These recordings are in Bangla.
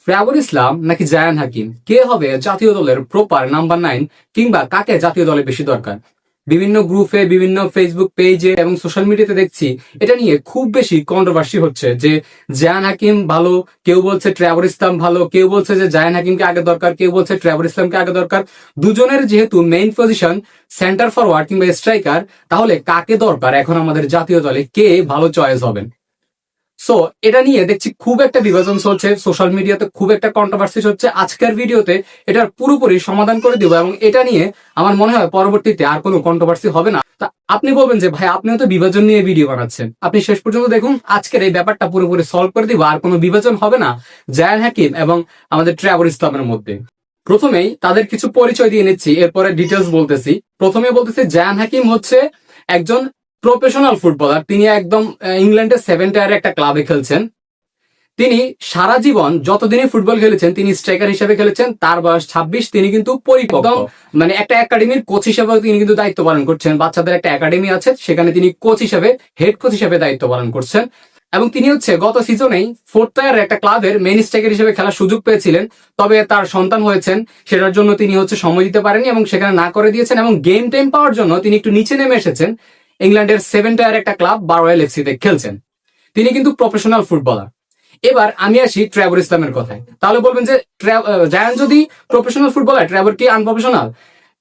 ট্রেভর ইসলাম নাকি জায়ান হাকিম, কে হবে জাতীয় দলের প্রপার নাম্বার 9, কিংবা কাকে জাতীয় দলে বেশি দরকার? বিভিন্ন গ্রুপে, বিভিন্ন ফেসবুক পেজে এবং সোশ্যাল মিডিয়াতে দেখছি এটা নিয়ে খুব বেশি কন্ট্রোভার্সি হচ্ছে যে জায়ান হাকিম ভালো, কেউ বলছে ট্রেভর ইসলাম ভালো, কেউ বলছে যে জায়ান হাকিমকে আগে দরকার, কেউ বলছে ট্রেভর ইসলামকে আগে দরকার। দুজনের যেহেতু মেইন পজিশন সেন্টার ফরওয়ার্ড কিংবা স্ট্রাইকার, তাহলে কাকে দরকার এখন আমাদের জাতীয় দলে, কে ভালো চয়েস হবেন? সো এটা নিয়ে দেখছি খুব একটা বিভাজন চলছে সোশ্যাল মিডিয়াতে, খুব একটা কন্ট্রোভার্সি হচ্ছে। আজকের ভিডিওতে এটার পুরোপুরি সমাধান করে দিব এবং এটা নিয়ে আমার মনে হয় পরবর্তীতে আর কোনো কন্ট্রোভার্সি হবে না। তা আপনি বলবেন যে ভাই, আপনিও তো বিভাজন নিয়ে ভিডিও বানাচ্ছেন, আপনি শেষ পর্যন্ত দেখুন, আজকের এই ব্যাপারটা পুরোপুরি সলভ করে দিব, আর কোনো বিভাজন হবে না জায়ান হাকিম এবং আমাদের ট্রেভর ইসলামের মধ্যে। প্রথমেই তাদের কিছু পরিচয় দিয়ে নিচ্ছি, এরপরে ডিটেলস বলতেছি। প্রথমে বলতেছি জায়ান হাকিম হচ্ছে একজন প্রফেশনাল ফুটবলার। তিনি একদম ইংল্যান্ডের 7 টায়ারের একটা ক্লাবে খেলছেন। তিনি সারা জীবন যতদিনই ফুটবল খেলেছেন তিনি স্ট্রাইকার হিসেবে খেলেছেন। তার বয়স 26। তিনি কিন্তু পরিপক্ক, মানে একটা একাডেমির কোচ হিসেবে তিনি কিন্তু দায়িত্ব পালন করছেন। বাচ্চাদের একটা একাডেমি আছে, সেখানে তিনি কোচ হিসেবে, হেড কোচ হিসেবে দায়িত্ব পালন করছেন। এবং তিনি হচ্ছে গত সিজনেই 4th টায়ারের একটা ক্লাবের মেইন স্ট্রাইকার হিসেবে খেলার সুযোগ পেয়েছিলেন। তবে তার সন্তান হয়েছেন, সেটার জন্য তিনি হচ্ছে সময় দিতে পারেননি এবং সেখানে না করে দিয়েছেন। এবং গেম টাইম পাওয়ার জন্য তিনি একটু নিচে নেমে এসেছেন, ইংল্যান্ডের 7 টায়ার একটা ক্লাব বারওয়েল এফসি তে খেলছেন। তিনি কিন্তু প্রফেশনাল ফুটবলার। এবার আমি আসি ট্রেভর ইসলামের কথায়। তাহলে বলবেন যে জায়ান যদি প্রফেশনাল ফুটবলার, ট্রেভর কি আনপ্রফেশনাল?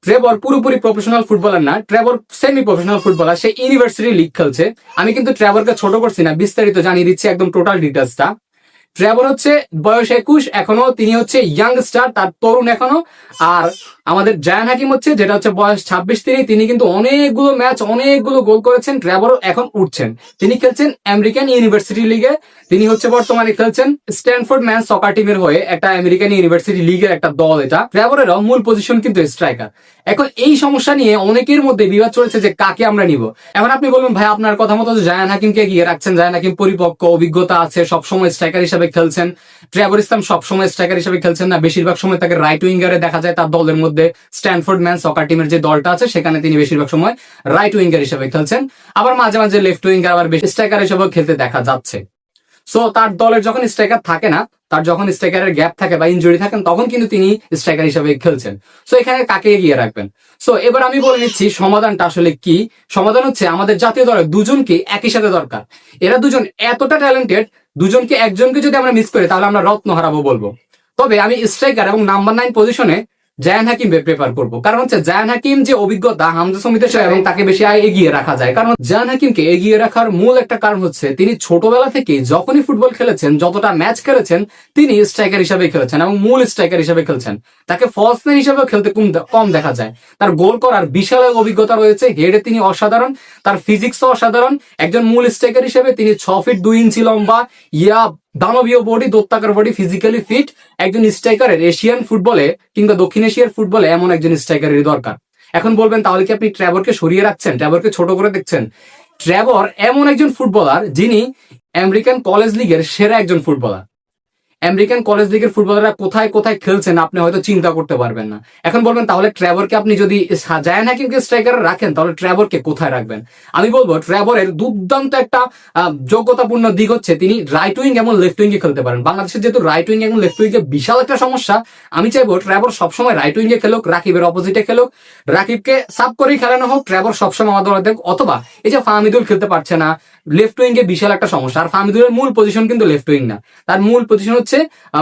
ট্রেভর পুরোপুরি প্রফেশনাল ফুটবলার না, ট্রেভর সেমি প্রফেশনাল ফুটবলার। সে ইউনিভার্সিটি লিগ খেলছে। আমি কিন্তু ট্রেভরকে ছোট করছি না, বিস্তারিত জানিয়ে দিচ্ছি একদম টোটাল ডিটেলসটা। ট্রেভর হচ্ছে বয়স 21, এখনো তিনি হচ্ছে ইয়াংস্টার, তার তরুণ এখনো। আর আমাদের জায়ান হাকিম হচ্ছে, যেটা হচ্ছে বয়স 26, তিনি কিন্তু অনেকগুলো ম্যাচ, অনেকগুলো গোল করেছেন। ট্রেভরও এখন উঠছেন, তিনি খেলছেন আমেরিকান ইউনিভার্সিটি লিগে। তিনি হচ্ছে বর্তমানে খেলছেন স্ট্যানফোর্ড ম্যান সকার টিমের হয়ে, একটা আমেরিকান ইউনিভার্সিটি লিগের একটা দল এটা। ট্রেভরেরও মূল পজিশন কিন্তু স্ট্রাইকার। এখন এই সমস্যা নিয়ে অনেকের মধ্যে বিবাদ চলেছে যে কাকে আমরা নিব। এখন আপনি বলবেন ভাই, আপনার কথা মতো জায়ান হাকিমকে এগিয়ে রাখছেন, জায়ান হাকিম পরিপক্ক, অভিজ্ঞতা আছে, সবসময় স্ট্রাইকার হিসেবে খেলছেন। ট্রেভর ইসলাম সবসময় স্ট্রাইকার হিসেবে খেলছেন না, বেশিরভাগ সময় তাকে রাইট উইঙ্গারে দেখা যায়। তার দলের মধ্যে স্ট্যানফোর্ড ম্যান সকার টিমের যে দলটা আছে, সেখানে তিনি বেশিরভাগ সময় রাইট উইঙ্গার হিসেবে খেলছেন। আবার মাঝে মাঝে লেফট উইঙ্গার, আবার স্ট্রাইকার হিসেবেও খেলতে দেখা যাচ্ছে। সো তার দলের যখন স্ট্রাইকার থাকে না, তার যখন স্ট্রাইকারের গ্যাপ থাকে বা ইনজুরি থাকেন, তখন কিন্তু তিনি স্ট্রাইকার হিসেবে খেলছেন। সো এখানে কাকে এগিয়ে রাখবেন? সো এবার আমি বলে নিচ্ছি সমাধানটা আসলে কি। সমাধান হচ্ছে আমাদের জাতীয় দলের দুজনকে একই সাথে দরকার। এরা দুজন এতটা ট্যালেন্টেড, দুজনকে একজনকে যদি আমরা মিস করি তাহলে আমরা রত্ন হারাবো বলবো। তবে আমি স্ট্রাইকার এবং নাম্বার 9 পজিশনে জায়ান হাকিম প্রেফার করবো। কারণ হচ্ছে জায়ান হাকিম যে অভিজ্ঞতা হামজা সমিতের সাথে, এবং তাকে বেশি এগিয়ে রাখা যায়। কারণ জায়ান হাকিমকে এগিয়ে রাখার মূল একটা কারণ হচ্ছে তিনি ছোটবেলা থেকে যখনই ফুটবল খেলেছেন, যতটা ম্যাচ খেলেছেন, তিনি স্ট্রাইকার হিসেবে খেলেছেন এবং মূল স্ট্রাইকার হিসেবে খেলছেন। তাকে ফলস নাইন হিসেবেও খেলতে কম দেখা যায়। তার গোল করার বিশাল অভিজ্ঞতা রয়েছে, হেডে তিনি অসাধারণ, তার ফিজিক্সও অসাধারণ। একজন মূল স্ট্রাইকার হিসেবে তিনি 6 ফিট 2 ইঞ্চি লম্বা, দানবীয় বডি, দত্তাকার বডি, ফিজিক্যালি ফিট। একজন স্ট্রাইকারের এশিয়ান ফুটবলে কিংবা দক্ষিণ এশিয়ার ফুটবলে এমন একজন স্ট্রাইকারের দরকার। এখন বলবেন তাহলে কি আপনি ট্রেভরকে সরিয়ে রাখছেন, ট্রেভরকে ছোট করে দেখছেন? ট্রেভর এমন একজন ফুটবলার যিনি আমেরিকান কলেজ লিগের সেরা একজন ফুটবলার। আমেরিকান কলেজ লিগের ফুটবলাররা কোথায় কোথায় খেলছেন আপনি হয়তো চিন্তা করতে পারবেন না। এখন বলবেন তাহলে ট্রেভরকে আপনি যদি জায়ান হাকিমকে স্ট্রাইকারে রাখেন, তাহলে ট্রেভরকে কোথায় রাখবেন? আমি বলবো ট্রেভরের দুর্দান্ত একটা যোগ্যতাপূর্ণ দিক হচ্ছে তিনি রাইট উইং এবং লেফট উইঙ্গে খেলতে পারেন। বাংলাদেশের যেহেতু রাইট উইং এবং লেফট উইঙ্গে বিশাল একটা সমস্যা, আমি চাইবো ট্রেভর সবসময় রাইট উইঙ্গে খেলুক, রাকিবের অপোজিটে খেলুক, রাকিবকে সাব করেই খেলানো হোক, ট্রেভর সবসময় আমাদের দেখ। অথবা এই যে ফাহমিদুল খেলতে পারছে না, লেফট উইঙ্গে বিশাল একটা সমস্যা। আর ফাহমিদুলের মূল পজিশন কিন্তু লেফট উইং না, তার মূল পজিশন হচ্ছে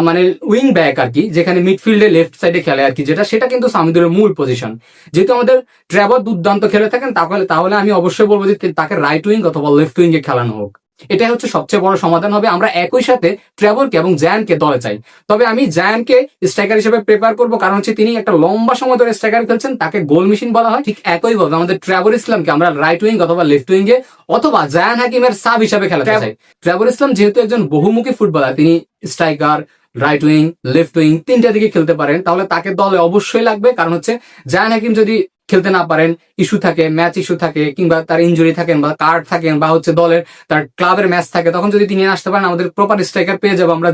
মানে উইং ব্যাক আর কি, যেখানে মিডফিল্ডে লেফট সাইডে খেলে আর কি, সেটা কিন্তু ফাহমিদুলের মূল পজিশন। যেহেতু আমাদের ট্রেভর দুর্দান্ত খেলে থাকেন, তাহলে আমি অবশ্যই বলবো যে তাকে রাইট উইং অথবা লেফট উইঙ্গে খেলানো হোক। এটাই হচ্ছে সবচেয়ে বড় সমাধান হবে। আমরা একই সাথে ট্রেভরকে এবং জায়ানকে দলে চাই। তবে আমি জায়ানকে স্ট্রাইকার হিসেবে প্রেফার করবো, কারণ হচ্ছে তিনি একটা লম্বা সময় ধরে স্ট্রাইকার খেলছেন, তাকে গোল মেশিন বলা হয়। ঠিক একইভাবে আমাদের ট্রেভর ইসলামকে আমরা রাইট উইং অথবা লেফট উইঙ্গে অথবা জায়ান হাকিমের সাব হিসেবে খেলাতে চাই। ট্রেভর ইসলাম যেহেতু একজন বহুমুখী ফুটবলার, তিনি striker, right wing, left wing তিনটা দিকে খেলতে পারেন, তাহলে তাকে দলে অবশ্যই লাগবে। কারণ হচ্ছে জায়ান হাকিম যদি খেলতে না পারেন, ইস্যু থাকে, ম্যাচ ইস্যু থাকে, কিংবা তার ইনজুরি থাকেন বা কার্ড থাকেন, বা হচ্ছে দলের তার ক্লাবের ম্যাচ থাকে, তখন যদি তিনি আসতে পারেন, আমাদের প্রপার স্ট্রাইকার পেয়ে যাবো আমরা,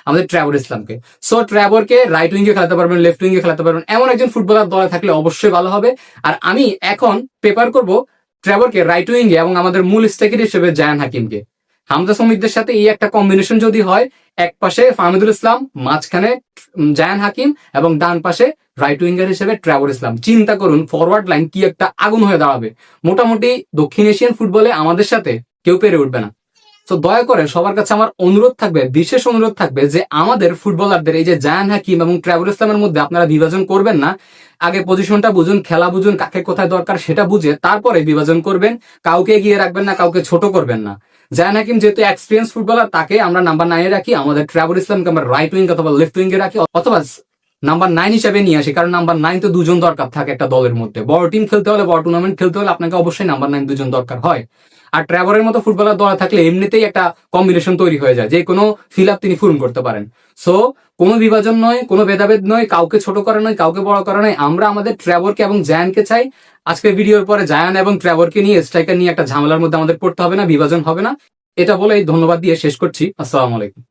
আমাদের ট্রেভর ইসলামকে। সো ট্রেভরকে রাইট উইঙ্গে খেলাতে পারবেন, লেফট উইঙ্গে খেলাতে পারবেন, এমন একজন ফুটবলার দলে থাকলে অবশ্যই ভালো হবে। আর আমি এখন প্রেফার করবো ট্রেভরকে রাইট উইঙ্গে এবং আমাদের মূল স্ট্রাইকার হিসেবে জায়ান হাকিমকে। হামজা সমিতদের সাথে এই একটা কম্বিনেশন যদি হয়, এক পাশে ফাহমিদুল ইসলাম, মাঝখানে জায়ান হাকিম এবং ডান পাশে রাইট উইঙ্গার হিসেবে ট্রেভর ইসলাম, চিন্তা করুন ফরওয়ার্ড লাইন কি একটা আগুন হয়ে দাঁড়াবে। মোটামুটি দক্ষিণ এশিয়ান ফুটবলে আমাদের সাথে কেউ পেরে উঠবে না। তো দয়া করে সবার কাছে আমার অনুরোধ থাকবে, বিশেষ অনুরোধ থাকবে যে আমাদের ফুটবলারদের এই যে জায়ান হাকিম এবং ট্রেভর ইসলামের মধ্যে আপনারা বিভাজন করবেন না। আগে পজিশনটা বুঝুন, খেলা বুঝুন, কাকে কোথায় দরকার সেটা বুঝে তারপরে বিভাজন করবেন। কাউকে এগিয়ে রাখবেন না, কাউকে ছোট করবেন না। জায়ান হাকিম যেহেতু এক্সপিরিয়েন্স ফুটবলার, তাকে আমরা নাম্বার 9 রাখি। আমাদের ট্রেভর ইসলামকে আমরা রাইট উইং অথবা লেফট উইং এ রাখি, অথবা নাম্বার 9 হিসেবে নিয়ে আসি। কারণ নাম্বার 9 তো দুজন দরকার থাকে একটা দলের মধ্যে। বড় টিম খেলতে হলে, বড় টুর্নামেন্ট খেলতে হলে আপনাকে অবশ্যই নাম্বার 9 দুজন দরকার হয়। আর ট্রেভরের মতো ফুটবলার দলে থাকলে এমনিতেই একটা কম্বিনেশন তৈরি হয়ে যায়, যে কোনো ফিল আপ তিনি পূরণ করতে পারেন। সো কোনো বিভাজন নয়, কোনো ভেদাভেদ নয়, কাউকে ছোট করা নয়, কাউকে বড় করা নয়। আমরা আমাদের ট্রেভরকে এবং জায়ানকে চাই। আজকের ভিডিওর পরে জায়ান এবং ট্রেভরকে নিয়ে, স্ট্রাইকার নিয়ে একটা ঝামেলার মধ্যে আমাদের পড়তে হবে না, বিভাজন হবে না। এটা বলেই ধন্যবাদ দিয়ে শেষ করছি। আসসালামু আলাইকুম।